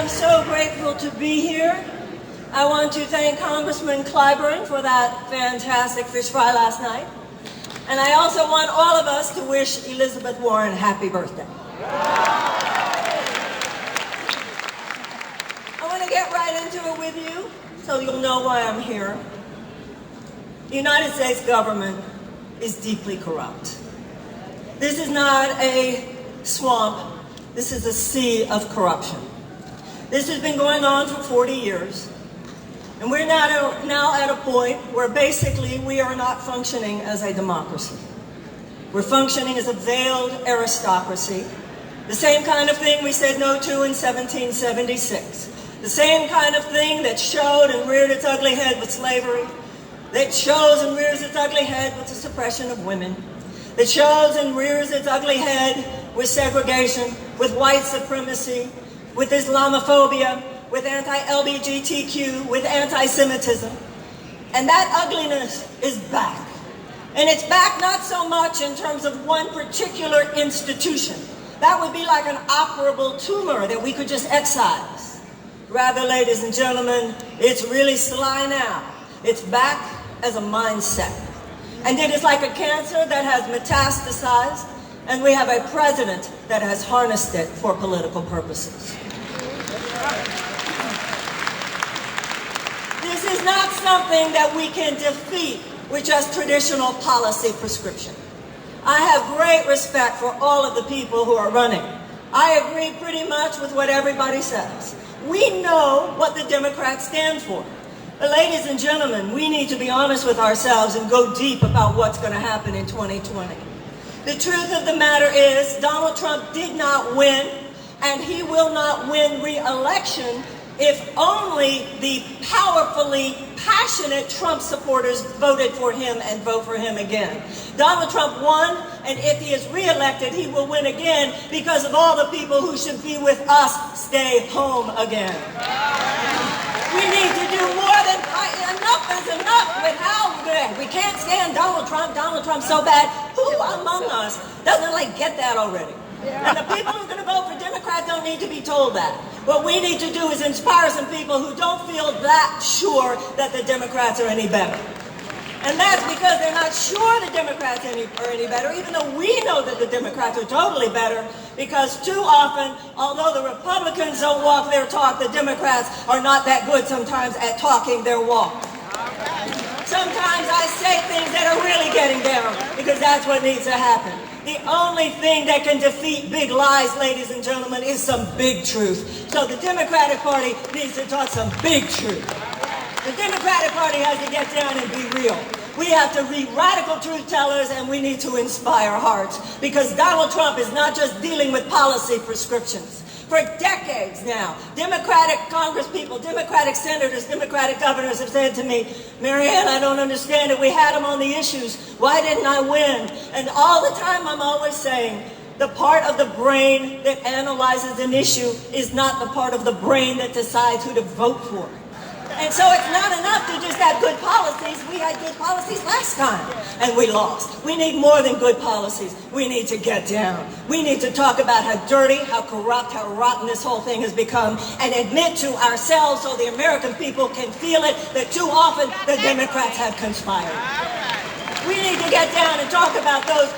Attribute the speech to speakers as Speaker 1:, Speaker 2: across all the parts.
Speaker 1: so grateful to be here. I want to thank Congressman Clyburn for that fantastic fish fry last night. And I also want all of us to wish Elizabeth Warren happy birthday. I want to get right into it with you so you'll know why I'm here. The United States government is deeply corrupt. This is not a swamp. This is a sea of corruption. This has been going on for 40 years. And we're now at a point where basically we are not functioning as a democracy. We're functioning as a veiled aristocracy. The same kind of thing we said no to in 1776. The same kind of thing that showed and reared its ugly head with slavery, that shows and rears its ugly head with the suppression of women, that shows and rears its ugly head with segregation, with white supremacy, with Islamophobia, with anti-LGBTQ, with anti-Semitism. And that ugliness is back. And it's back not so much in terms of one particular institution. That would be like an operable tumor that we could just excise. Rather, ladies and gentlemen, it's really sly now. It's back as a mindset. And it is like a cancer that has metastasized, and we have a president that has harnessed it for political purposes. This is not something that we can defeat with just traditional policy prescription. I have great respect for all of the people who are running. I agree pretty much with what everybody says. We know what the Democrats stand for. But ladies and gentlemen, we need to be honest with ourselves and go deep about what's going to happen in 2020. The truth of the matter is Donald Trump did not win, and he will not win re-election if only the powerfully passionate Trump supporters voted for him and vote for him again. Donald Trump won, and if he is re-elected, he will win again because of all the people who should be with us stay home again. We need to do more than enough is enough with how we can't stand Donald Trump. Donald Trump's so bad. Who among us doesn't get that already? And the people who are going to vote for Democrats don't need to be told that. What we need to do is inspire some people who don't feel that sure that the Democrats are any better. And that's because they're not sure the Democrats are any better, even though we know that the Democrats are totally better, because too often, although the Republicans don't walk their talk, the Democrats are not that good sometimes at talking their walk. Sometimes I say things that are really getting down, because that's what needs to happen. The only thing that can defeat big lies, ladies and gentlemen, is some big truth. So the Democratic Party needs to talk some big truth. The Democratic Party has to get down and be real. We have to be radical truth tellers, and we need to inspire hearts, because Donald Trump is not just dealing with policy prescriptions. For decades now, Democratic congresspeople, Democratic senators, Democratic governors have said to me, Marianne, I don't understand it. We had them on the issues. Why didn't I win? And all the time I'm always saying, the part of the brain that analyzes an issue is not the part of the brain that decides who to vote for. And so it's not enough to just have good policies. We had good policies last time, and we lost. We need more than good policies. We need to get down. We need to talk about how dirty, how corrupt, how rotten this whole thing has become, and admit to ourselves so the American people can feel it that too often the Democrats have conspired. We need to get down and talk about those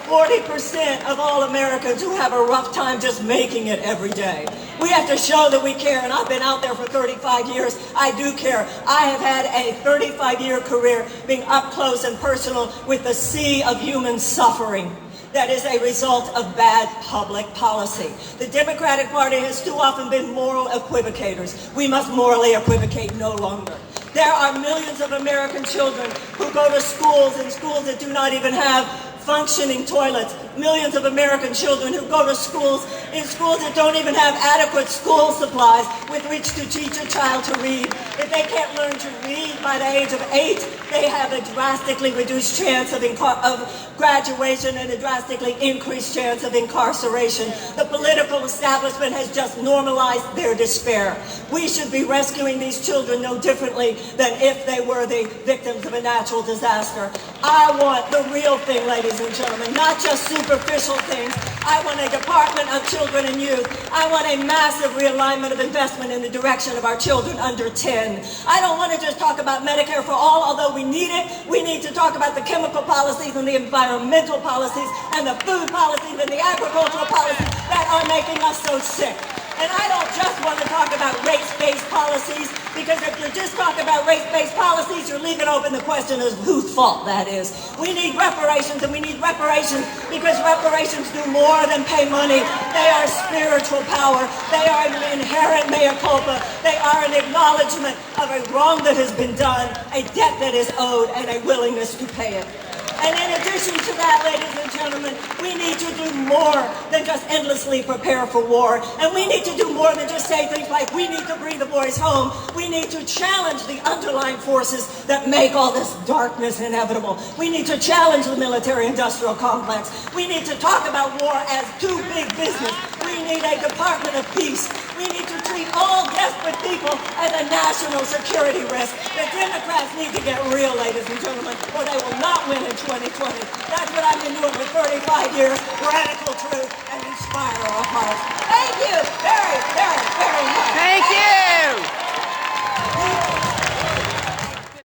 Speaker 1: 40% of all Americans who have a rough time just making it every day. We have to show that we care, and I've been out there for 35 years. I do care. I have had a 35-year career being up close and personal with the sea of human suffering that is a result of bad public policy. The Democratic Party has too often been moral equivocators. We must morally equivocate no longer. There are millions of American children who go to schools, and schools that do not even have functioning toilets. Millions of American children who go to schools in schools that don't even have adequate school supplies with which to teach a child to read. If they can't learn to read by the age of 8, they have a drastically reduced chance of graduation and a drastically increased chance of incarceration. The political establishment has just normalized their despair. We should be rescuing these children no differently than if they were the victims of a natural disaster. I want the real thing, ladies ladies and gentlemen, not just superficial things. I want a Department of Children and Youth. I want a massive realignment of investment in the direction of our children under 10. I don't want to just talk about Medicare for all, although we need it. We need to talk about the chemical policies and the environmental policies and the food policies and the agricultural policies that are making us so sick. And I don't just want to talk about race-based policies, because if you just talk about race-based policies, you're leaving open the question of whose fault that is. We need reparations, and we need reparations because reparations do more than pay money. They are spiritual power. They are an inherent mea culpa. They are an acknowledgement of a wrong that has been done, a debt that is owed, and a willingness to pay it. And in addition to that, ladies and gentlemen, we need to do more than just endlessly prepare for war. And we need to do more than just say things like, we need to bring the boys home. We need to challenge the underlying forces that make all this darkness inevitable. We need to challenge the military-industrial complex. We need to talk about war as too big business. We need a Department of Peace. We need to treat all desperate people as a national security risk. The Democrats need to get real, ladies and gentlemen, or they will not win in 2020. That's what I've been doing for 35 years. Radical truth and inspire our hearts.